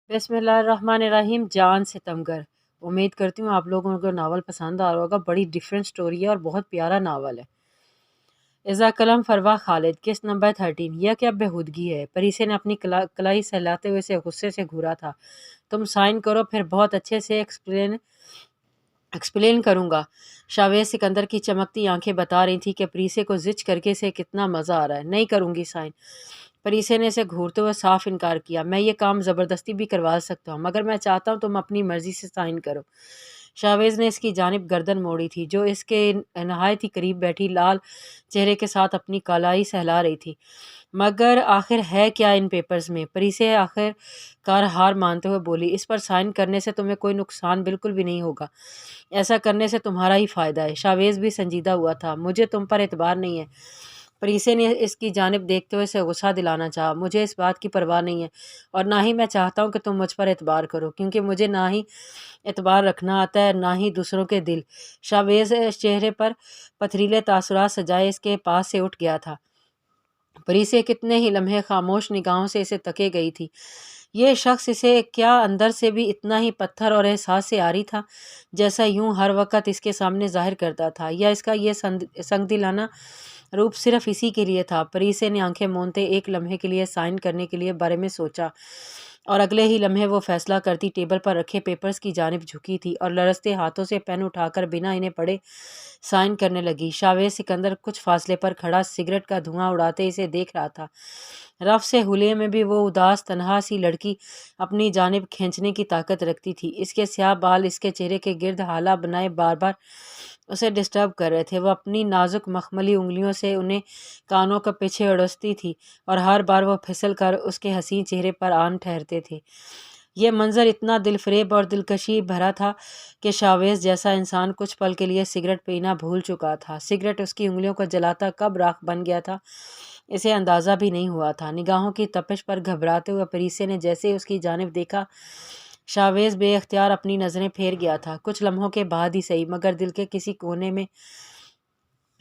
बिस्मिल्लाहिर्रहमानिर्रहीम। जान सितमगर। उम्मीद करती हूँ आप लोगों को नावल पसंद आ रहा होगा। बड़ी डिफरेंट स्टोरी है और बहुत प्यारा नावल है। इज़ा कलम फरवा खालिद, किस्त नंबर 13। यह क्या बेहूदगी है। परीसे ने अपनी कलाई सहलाते हुए से गुस्से से घूरा था। तुम साइन करो, फिर बहुत अच्छे से एक्सप्लेन करूँगा। शावेज सिकंदर की चमकती आंखें बता रही थी कि परीसे को जिच करके से कितना मज़ा आ रहा है। नहीं करूँगी साइन। परीसे ने इसे घूरते हुए साफ इनकार किया। मैं ये काम ज़बरदस्ती भी करवा सकता हूँ, मगर मैं चाहता हूँ तुम अपनी मर्ज़ी से साइन करो। शावेज ने इसकी जानिब गर्दन मोड़ी थी, जो इसके नहायत ही करीब बैठी लाल चेहरे के साथ अपनी कालाई सहला रही थी। मगर आखिर है क्या इन पेपर्स में। परीसे आखिरकार हार मानते हुए बोली, इस पर साइन करने से तुम्हें कोई नुकसान बिल्कुल भी नहीं होगा। ऐसा करने से तुम्हारा ही फ़ायदा है। शावेज भी संजीदा हुआ था। मुझे तुम पर एतबार नहीं है। परीसे ने इसकी जानिब देखते हुए इसे गुस्सा दिलाना चाहा। मुझे इस बात की परवाह नहीं है, और ना ही मैं चाहता हूँ कि तुम मुझ पर एतबार करो, क्योंकि मुझे ना ही एतबार रखना आता है, ना ही दूसरों के दिल। शावेज चेहरे पर पथरीले तासुरात सजाए इसके पास से उठ गया था। परीसे कितने ही लम्हे खामोश निगाहों से इसे तके गई थी। ये शख्स इसे क्या अंदर से भी इतना ही पत्थर और एहसास से आरी था, जैसा यूं हर वक्त इसके सामने जाहिर करता था, या इसका ये संग दिलाना रूप सिर्फ इसी के लिए था। परीसे ने आंखें मूंदते एक लम्हे के लिए साइन करने के लिए बारे में सोचा, और अगले ही लम्हे वो फैसला करती टेबल पर रखे पेपर्स की जानिब झुकी थी और लरजते हाथों से पेन उठाकर बिना इन्हें पढ़े साइन करने लगी। शावेज सिकंदर कुछ फासले पर खड़ा सिगरेट का धुआं उड़ाते इसे देख रहा था। रफ से हुलिये में भी वो उदास तनहा सी लड़की अपनी जानिब खींचने की ताकत रखती थी। इसके स्याह बाल इसके चेहरे के गिर्द हाला बनाए बार बार उसे डिस्टर्ब कर रहे थे। वह अपनी नाजुक मखमली उंगलियों से उन्हें कानों के पीछे उड़सती थी, और हर बार वह फिसल कर उसके हसीन चेहरे पर आन ठहरते थे। यह मंजर इतना दिलफरेब और दिलकशी भरा था कि शावेज जैसा इंसान कुछ पल के लिए सिगरेट पीना भूल चुका था। सिगरेट उसकी उंगलियों को जलाता कब राख बन गया था, इसे अंदाज़ा भी नहीं हुआ था। निगाहों की तपिश पर घबराते हुए परीसे ने जैसे ही उसकी जानिब देखा, शावेज बेख्तियार अपनी नज़रें फेर गया था। कुछ लम्हों के बाद ही सही, मगर दिल के किसी कोने में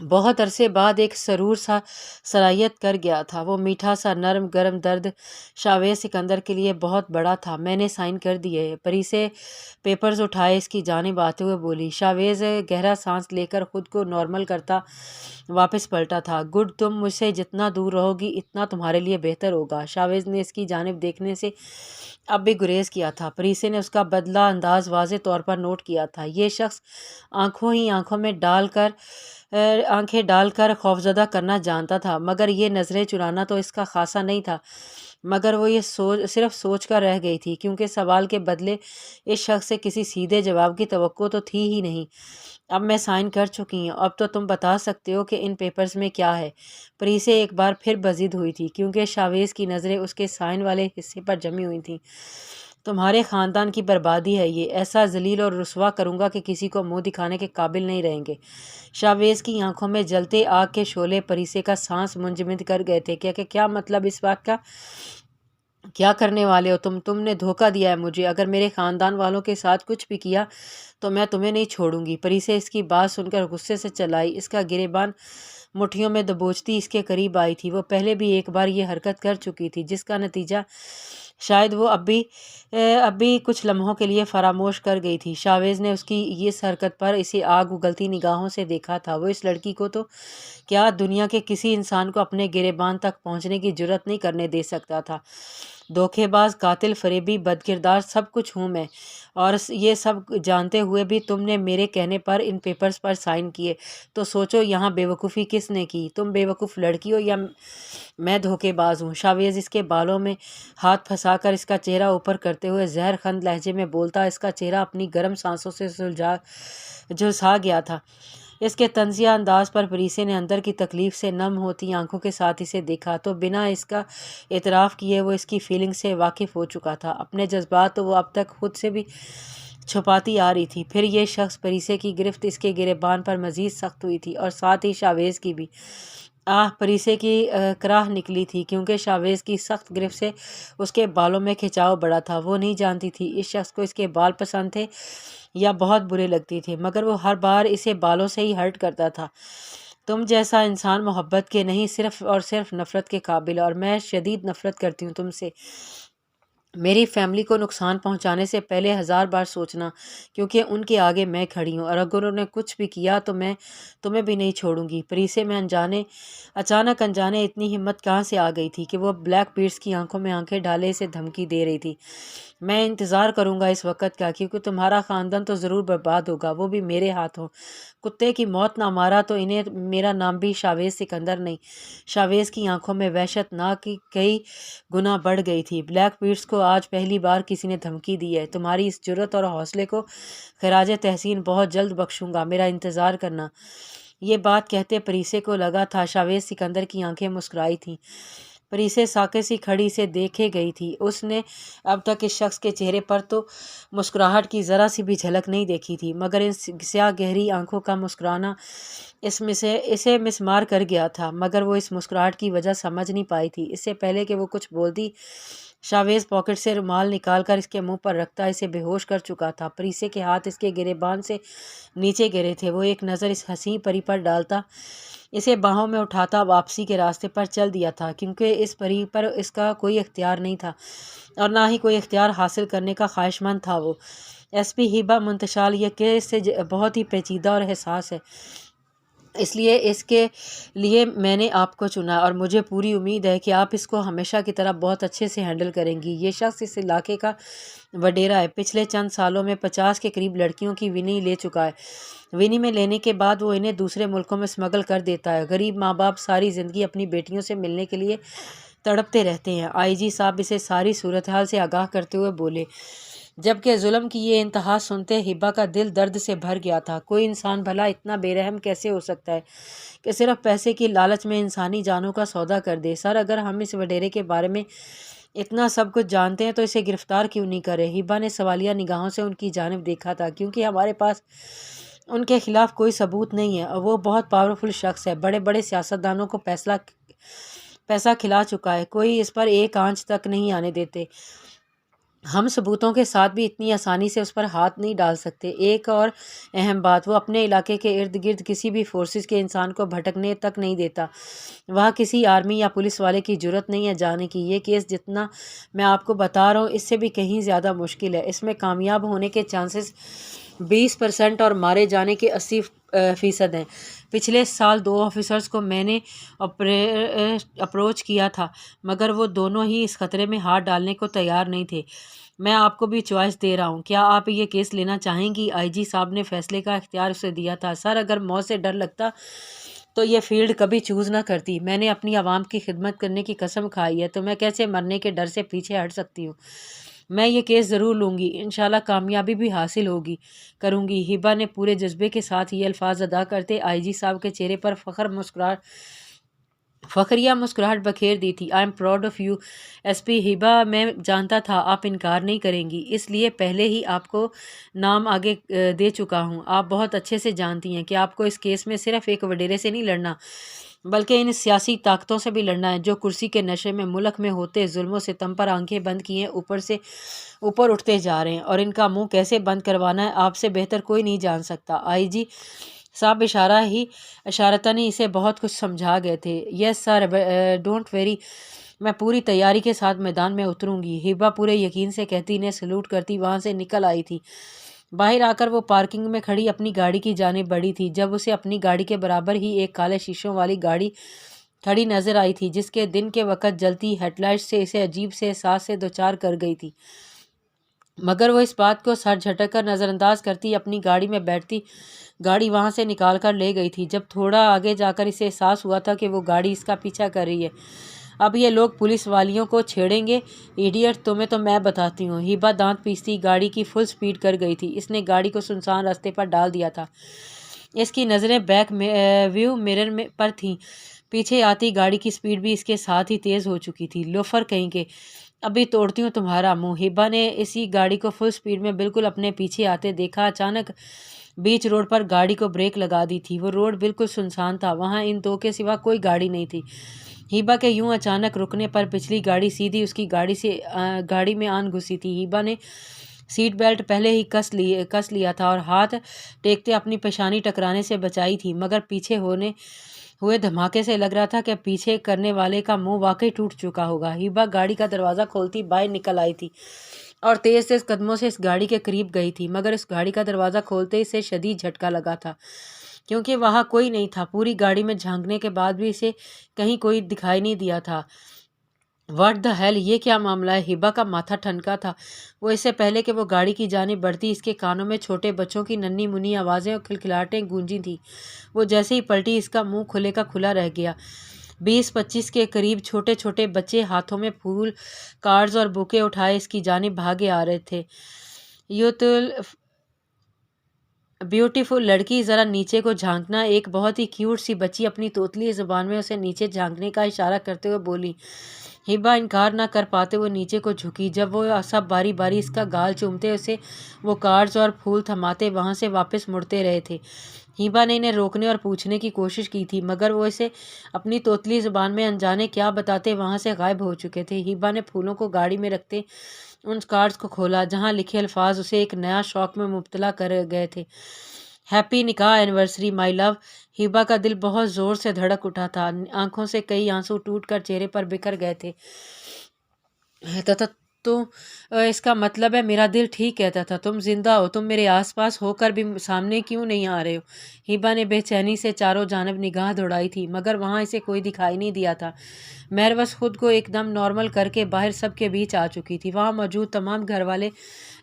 बहुत अरसे बाद एक सरूर सा सरायत कर गया था। वो मीठा सा नरम गरम दर्द शावेज सिकंदर के लिए बहुत बड़ा था। मैंने साइन कर दिए। परी से पेपर्स उठाए इसकी जानिब आते हुए बोली। शावेज गहरा सांस लेकर खुद को नॉर्मल करता वापस पलटा था। गुड, तुम मुझसे जितना दूर रहोगी इतना तुम्हारे लिए बेहतर होगा। शावेज ने इसकी जानिब देखने से अब भी गुरेज किया था। परीसे ने उसका बदला अंदाज वाज़े तौर पर नोट किया था। ये शख्स आंखों ही आंखों में आंखें डालकर खौफजदा करना जानता था, मगर ये नज़रें चुराना तो इसका खासा नहीं था। मगर वो ये सिर्फ सोच कर रह गई थी, क्योंकि सवाल के बदले इस शख्स से किसी सीधे जवाब की तवक्को तो थी ही नहीं। अब मैं साइन कर चुकी हूँ, अब तो तुम बता सकते हो कि इन पेपर्स में क्या है। परीसे एक बार फिर बजिद हुई थी, क्योंकि शावेज की नज़रें उसके साइन वाले हिस्से पर जमी हुई थीं। तुम्हारे ख़ानदान की बर्बादी है ये। ऐसा जलील और रुसवा करूँगा कि किसी को मुंह दिखाने के काबिल नहीं रहेंगे। शावेज की आंखों में जलते आग के शोले परीसे का सांस मुंजमद कर गए थे। क्या मतलब इस बात का। क्या करने वाले हो तुमने धोखा दिया है मुझे। अगर मेरे ख़ानदान वालों के साथ कुछ भी किया तो मैं तुम्हें नहीं छोड़ूंगी। परीसे इसकी बात सुनकर गुस्से से चलाई। इसका गिरेबान मुट्ठियों में दबोचती इसके करीब आई थी। वो पहले भी एक बार ये हरकत कर चुकी थी, जिसका नतीजा शायद वो अभी कुछ लम्हों के लिए फरामोश कर गई थी। शावेज ने उसकी इस हरकत पर इसे आग उगलती निगाहों से देखा था। वो इस लड़की को तो क्या दुनिया के किसी इंसान को अपने गिरेबान तक पहुंचने की जुर्रत नहीं करने दे सकता था। धोखेबाज, कातिल, फरेबी, बदकिरदार सब कुछ हूँ मैं, और ये सब जानते हुए भी तुमने मेरे कहने पर इन पेपर्स पर साइन किए। तो सोचो यहाँ बेवकूफ़ी किसने की। तुम बेवकूफ़ लड़की हो या मैं धोखेबाज हूँ। शावेज इसके बालों में हाथ फंसाकर इसका चेहरा ऊपर करते हुए जहरखंद लहजे में बोलता। इसका चेहरा अपनी गर्म सांसों से झुलसा गया था। इसके तंजिया अंदाज पर परीसे ने अंदर की तकलीफ से नम होती आंखों के साथ इसे देखा, तो बिना इसका एतराफ़ किए वो इसकी फीलिंग से वाकिफ़ हो चुका था। अपने जज्बात तो वो अब तक खुद से भी छुपाती आ रही थी। फिर ये शख्स परीसे की गिरफ्त इसके गिरेबान पर मज़ीद सख्त हुई थी, और साथ ही शावेज की भी। परीसे की कराह निकली थी, क्योंकि शावेज की सख्त गिरफ्त से उसके बालों में खिंचाव बढ़ा था। वो नहीं जानती थी इस शख्स को इसके बाल पसंद थे या बहुत बुरे लगती थे, मगर वो हर बार इसे बालों से ही हर्ट करता था। तुम जैसा इंसान मोहब्बत के नहीं, सिर्फ और सिर्फ नफ़रत के काबिल, और मैं शदीद नफ़रत करती हूँ तुमसे। میری فیملی کو نقصان پہنچانے سے پہلے 1000 بار سوچنا، کیونکہ ان کے آگے میں کھڑی ہوں، اور اگر انہوں نے کچھ بھی کیا تو میں تمہیں بھی نہیں چھوڑوں گی۔ پریسے میں اچانک انجانے اتنی ہمت کہاں سے آ گئی تھی کہ وہ بلیک بیٹس کی آنکھوں میں آنکھیں ڈالے اسے دھمکی دے رہی تھی۔ میں انتظار کروں گا اس وقت کا، کیونکہ تمہارا خاندان تو ضرور برباد ہوگا، وہ بھی میرے ہاتھوں۔ کتے کی موت نہ مارا تو انہیں میرا نام بھی شاویز سکندر نہیں۔ شاویز کی آنکھوں میں وحشت نہ کی کئی گنا بڑھ گئی تھی۔ بلیک بیٹس کو آج پہلی بار کسی نے دھمکی دی ہے۔ تمہاری اس جرأت اور حوصلے کو خراج تحسین بہت جلد بخشوں گا، میرا انتظار کرنا۔ یہ بات کہتے پریسے کو لگا تھا شاویز سکندر کی آنکھیں مسکرائی تھیں۔ پریسے ساکے سی کھڑی سے دیکھے گئی تھی۔ اس نے اب تک اس شخص کے چہرے پر تو مسکراہٹ کی ذرا سی بھی جھلک نہیں دیکھی تھی، مگر ان سیاہ گہری آنکھوں کا مسکرانا اسے مسمار کر گیا تھا، مگر وہ اس مسکراہٹ کی وجہ سمجھ نہیں پائی تھی۔ اس سے پہلے کہ وہ کچھ بولتی، شاویز پاکٹ سے رومال نکال کر اس کے منہ پر رکھتا اسے بے ہوش کر چکا تھا۔ پریسے کے ہاتھ اس کے گریبان سے نیچے گرے تھے۔ وہ ایک نظر اس حسین پری پر ڈالتا، اسے باہوں میں اٹھاتا واپسی کے راستے پر چل دیا تھا، کیونکہ اس پری پر اس کا کوئی اختیار نہیں تھا اور نہ ہی کوئی اختیار حاصل کرنے کا خواہش مند تھا۔ وہ ایس پی ہیبا منتشال یہ کیس سے بہت ہی پیچیدہ اور حساس ہے، اس کے لیے میں نے آپ کو چنا، اور مجھے پوری امید ہے کہ آپ اس کو ہمیشہ کی طرح بہت اچھے سے ہینڈل کریں گی۔ یہ شخص اس علاقے کا وڈیرا ہے، پچھلے چند سالوں میں 50 کے قریب لڑکیوں کی وینی لے چکا ہے۔ وینی میں لینے کے بعد وہ انہیں دوسرے ملکوں میں سمگل کر دیتا ہے۔ غریب ماں باپ ساری زندگی اپنی بیٹیوں سے ملنے کے لیے تڑپتے رہتے ہیں۔ آئی جی صاحب اسے ساری صورتحال سے آگاہ کرتے ہوئے بولے، جبکہ ظلم کی یہ انتہا سنتے ہبا کا دل درد سے بھر گیا تھا۔ کوئی انسان بھلا اتنا بے رحم کیسے ہو سکتا ہے کہ صرف پیسے کی لالچ میں انسانی جانوں کا سودا کر دے؟ سر، اگر ہم اس وڈیرے کے بارے میں اتنا سب کچھ جانتے ہیں تو اسے گرفتار کیوں نہیں کرے؟ ہبا نے سوالیہ نگاہوں سے ان کی جانب دیکھا تھا۔ کیونکہ ہمارے پاس ان کے خلاف کوئی ثبوت نہیں ہے، اور وہ بہت پاورفل شخص ہے، بڑے بڑے سیاستدانوں کو پیسہ کھلا چکا ہے، کوئی اس پر ایک آنچ تک نہیں آنے دیتے۔ ہم ثبوتوں کے ساتھ بھی اتنی آسانی سے اس پر ہاتھ نہیں ڈال سکتے۔ ایک اور اہم بات، وہ اپنے علاقے کے ارد گرد کسی بھی فورسز کے انسان کو بھٹکنے تک نہیں دیتا۔ وہاں کسی آرمی یا پولیس والے کی جرأت نہیں ہے جانے کی۔ یہ کیس جتنا میں آپ کو بتا رہا ہوں اس سے بھی کہیں زیادہ مشکل ہے۔ اس میں کامیاب ہونے کے چانسز 20% اور مارے جانے کے 80% ہیں۔ پچھلے سال 2 آفیسرز کو میں نے اپروچ کیا تھا، مگر وہ دونوں ہی اس خطرے میں ہاتھ ڈالنے کو تیار نہیں تھے۔ میں آپ کو بھی چوائس دے رہا ہوں، کیا آپ یہ کیس لینا چاہیں گی؟ آئی جی صاحب نے فیصلے کا اختیار اسے دیا تھا۔ سر، اگر موت سے ڈر لگتا تو یہ فیلڈ کبھی چوز نہ کرتی۔ میں نے اپنی عوام کی خدمت کرنے کی قسم کھائی ہے، تو میں کیسے مرنے کے ڈر سے پیچھے ہٹ سکتی ہوں؟ میں یہ کیس ضرور لوں گی، انشاءاللہ کامیابی بھی حاصل کروں گی۔ ہبا نے پورے جذبے کے ساتھ یہ الفاظ ادا کرتے آئی جی صاحب کے چہرے پر فخریہ مسکراہٹ بکھیر دی تھی۔ I am proud of you S P Hiba, میں جانتا تھا آپ انکار نہیں کریں گی، اس لیے پہلے ہی آپ کو نام آگے دے چکا ہوں۔ آپ بہت اچھے سے جانتی ہیں کہ آپ کو اس کیس میں صرف ایک وڈیرے سے نہیں لڑنا، بلکہ ان سیاسی طاقتوں سے بھی لڑنا ہے جو کرسی کے نشے میں ملک میں ہوتے ظلم و ستم پر آنکھیں بند کیے اوپر اٹھتے جا رہے ہیں، اور ان کا منہ کیسے بند کروانا ہے آپ سے بہتر کوئی نہیں جان سکتا۔ آئی جی صاحب اشارتاً ہی اسے بہت کچھ سمجھا گئے تھے۔ یس سر، ڈونٹ ویری، میں پوری تیاری کے ساتھ میدان میں اتروں گی، ہبا پورے یقین سے کہتی انہیں سلوٹ کرتی وہاں سے نکل آئی تھی۔ باہر آ کر وہ پارکنگ میں کھڑی اپنی گاڑی کی جانب بڑھی تھی جب اسے اپنی گاڑی کے برابر ہی ایک کالے شیشوں والی گاڑی کھڑی نظر آئی تھی، جس کے دن کے وقت جلتی ہیڈ لائٹ سے اسے عجیب سے احساس سے دوچار کر گئی تھی، مگر وہ اس بات کو سر جھٹک کر نظر انداز کرتی اپنی گاڑی میں بیٹھتی گاڑی وہاں سے نکال کر لے گئی تھی۔ جب تھوڑا آگے جا کر اسے احساس ہوا تھا کہ وہ گاڑی اس کا پیچھا کر رہی ہے۔ اب یہ لوگ پولیس والیوں کو چھیڑیں گے؟ ایڈیٹ، تمہیں تو میں بتاتی ہوں۔ ہبا دانت پیستی گاڑی کی فل سپیڈ کر گئی تھی۔ اس نے گاڑی کو سنسان راستے پر ڈال دیا تھا۔ اس کی نظریں بیک ویو مرر پر تھیں۔ پیچھے آتی گاڑی کی سپیڈ بھی اس کے ساتھ ہی تیز ہو چکی تھی۔ لوفر کہیں کہ ابھی توڑتی ہوں تمہارا منہ۔ ہبا نے اسی گاڑی کو فل سپیڈ میں بالکل اپنے پیچھے آتے دیکھا۔ اچانک بیچ روڈ پر گاڑی کو بریک لگا دی تھی۔ وہ روڈ بالکل سنسان تھا، وہاں ان 2 کے سوا کوئی گاڑی نہیں تھی۔ ہبا کے یوں اچانک رکنے پر پچھلی گاڑی سیدھی اس کی گاڑی میں آن گھسی تھی۔ ہبا نے سیٹ بیلٹ پہلے ہی کس لیا تھا اور ہاتھ ٹیکتے اپنی پیشانی ٹکرانے سے بچائی تھی، مگر پیچھے हुए धमाके से लग रहा था कि पीछे करने वाले का मुंह वाकई टूट चुका होगा। हिबा गाड़ी का दरवाज़ा खोलती बाहर निकल आई थी और तेज़ तेज़ कदमों से इस गाड़ी के करीब गई थी, मगर इस गाड़ी का दरवाज़ा खोलते ही इसे शदीद झटका लगा था, क्योंकि वहाँ कोई नहीं था। पूरी गाड़ी में झांकने के बाद भी इसे कहीं कोई दिखाई नहीं दिया था। व्हाट द हेल, ये क्या मामला है? हिबा का माथा ठनका था। वो इससे पहले कि वो गाड़ी की जानिब बढ़ती, इसके कानों में छोटे बच्चों की नन्ही मुन्नी आवाज़ें और खिलखिलाहटें गूंजी थीं। वो जैसे ही पलटी, इसका मुंह खुले का खुला रह गया। 20-25 के करीब छोटे छोटे बच्चे हाथों में फूल, कार्ड्स और बुके उठाए इसकी जानिब भागे आ रहे थे। यू तो ब्यूटीफुल लड़की, ज़रा नीचे को झांकना। एक बहुत ही क्यूट सी बच्ची अपनी तोतली ज़ुबान में उसे नीचे झांकने का इशारा करते हुए बोली। हिबा इनकार न कर पाते वो नीचे को झुकी। जब वो सब बारी बारी इसका गाल चूमते, उसे वो कार्ड्स और फूल थमाते वहाँ से वापस मुड़ते रहे थे। हिबा ने इन्हें रोकने और पूछने की कोशिश की थी, मगर वो इसे अपनी तोतली ज़ुबान में अनजाने क्या बताते वहाँ से गायब हो चुके थे। हिबा ने फूलों को गाड़ी में रखते उन कार्ड्स को खोला, जहाँ लिखे अल्फाज उसे एक नया शौक में मुब्तला कर गए थे। हैप्पी निकाह एनिवर्सरी माई लव। हिबा का दिल बहुत ज़ोर से धड़क उठा था। आंखों से कई आंसू टूटकर चेहरे पर बिखर गए थे। तथा तो इसका मतलब है, मेरा दिल ठीक कहता था, तुम जिंदा हो। तुम मेरे आसपास होकर भी सामने क्यों नहीं आ रहे हो? हिबा ने बेचैनी से चारों जानब निगाह दौड़ाई थी, मगर वहाँ इसे कोई दिखाई नहीं दिया था। महरवस खुद को एकदम नॉर्मल करके बाहर सबके बीच आ चुकी थी। वहाँ मौजूद तमाम घर वाले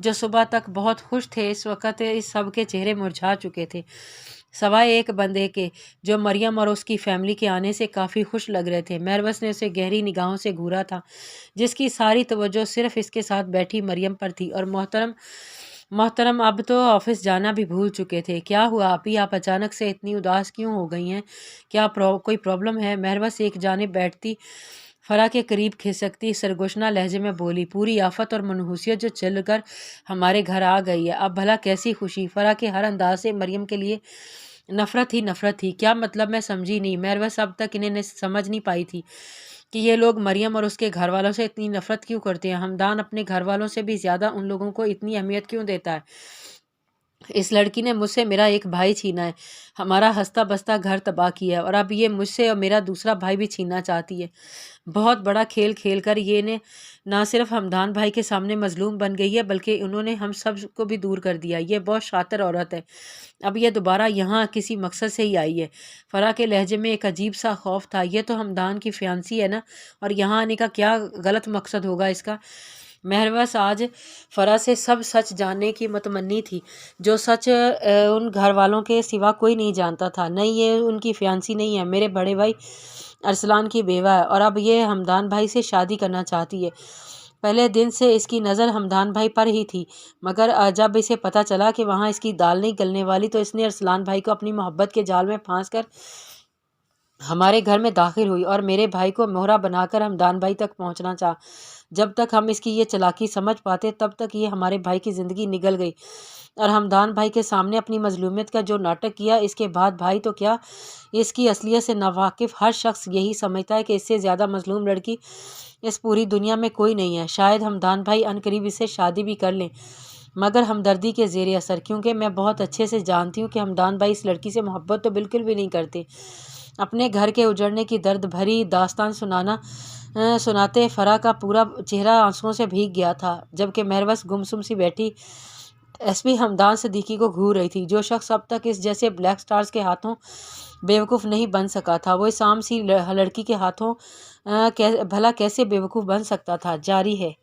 जो सुबह तक बहुत खुश थे, इस वक्त इस सब के चेहरे मुरझा चुके थे, सवाए एक बंदे के, जो मरियम और उसकी फैमिली के आने से काफ़ी खुश लग रहे थे। महरवस ने उसे गहरी निगाहों से घूरा था, जिसकी सारी तवज्जो सिर्फ इसके साथ बैठी मरियम पर थी। और मोहतरम अब तो ऑफिस जाना भी भूल चुके थे। क्या हुआ आपी, आप अचानक से इतनी उदास क्यों हो गई हैं? क्या कोई प्रॉब्लम है? महरवस एक जानिब बैठती फरा के करीब खिसकती सरगोशना लहजे में बोली। पूरी आफत और मनहूसियत जो चल कर हमारे घर आ गई है, अब भला कैसी खुशी? फरा के हर अंदाज से मरियम के लिए नफ़रत ही नफ़रत थी। क्या मतलब? मैं समझी नहीं। महरवस अब तक इन्हें समझ नहीं पाई थी कि ये लोग मरियम और उसके घर वालों से इतनी नफ़रत क्यों करते हैं। हमदान अपने घर वालों से भी ज़्यादा उन लोगों को इतनी अहमियत क्यों देता है? इस लड़की ने मुझसे मेरा एक भाई छीना है, हमारा हंसता बसता घर तबाह किया है, और अब ये मुझसे और मेरा दूसरा भाई भी छीनना चाहती है। बहुत बड़ा खेल खेल कर ये ने ना सिर्फ हमदान भाई के सामने मजलूम बन गई है, बल्कि उन्होंने हम सब को भी दूर कर दिया। ये बहुत शातिर औरत है। अब ये दोबारा यहाँ किसी मकसद से ही आई है। फरा के लहजे में एक अजीब सा खौफ था। ये तो हमदान की फियांसी है ना, और यहाँ आने का क्या गलत मकसद होगा इसका? महरवस आज फरा से सब सच जानने की मतमन्नी थी, जो सच उन घर वालों के सिवा कोई नहीं जानता था। नहीं, ये उनकी फियांसी नहीं है, मेरे बड़े भाई अरसलान की बेवा है, और अब ये हमदान भाई से शादी करना चाहती है। पहले दिन से इसकी नज़र हमदान भाई पर ही थी, मगर जब इसे पता चला कि वहाँ इसकी दाल नहीं गलने वाली, तो इसने अरसलान भाई को अपनी मोहब्बत के जाल में फांस कर हमारे घर में दाखिल हुई और मेरे भाई को मोहरा बनाकर हमदान भाई तक पहुंचना चाहा। जब तक हम इसकी ये चालाकी समझ पाते, तब तक ये हमारे भाई की ज़िंदगी निगल गई, और हमदान भाई के सामने अपनी मजलूमियत का जो नाटक किया, इसके बाद भाई तो क्या, इसकी असलियत से नावाकिफ़ हर शख्स यही समझता है कि इससे ज़्यादा मजलूम लड़की इस पूरी दुनिया में कोई नहीं है। शायद हमदान भाई अनकरीब इससे शादी भी कर लें, मगर हमदर्दी के ज़ेर असर, क्योंकि मैं बहुत अच्छे से जानती हूँ कि हमदान भाई इस लड़की से मोहब्बत तो बिल्कुल भी नहीं करते। अपने घर के उजड़ने की दर्द भरी दास्तान सुनाते फरा का पूरा चेहरा आंसुओं से भीग गया था, जबकि महरवस गुमसुम सी बैठी एसपी हमदान सिद्दीकी को घूर रही थी। जो शख्स अब तक इस जैसे ब्लैक स्टार्स के हाथों बेवकूफ़ नहीं बन सका था, वो इस आम सी लड़की के हाथों भला कैसे बेवकूफ़ बन सकता था? जारी है।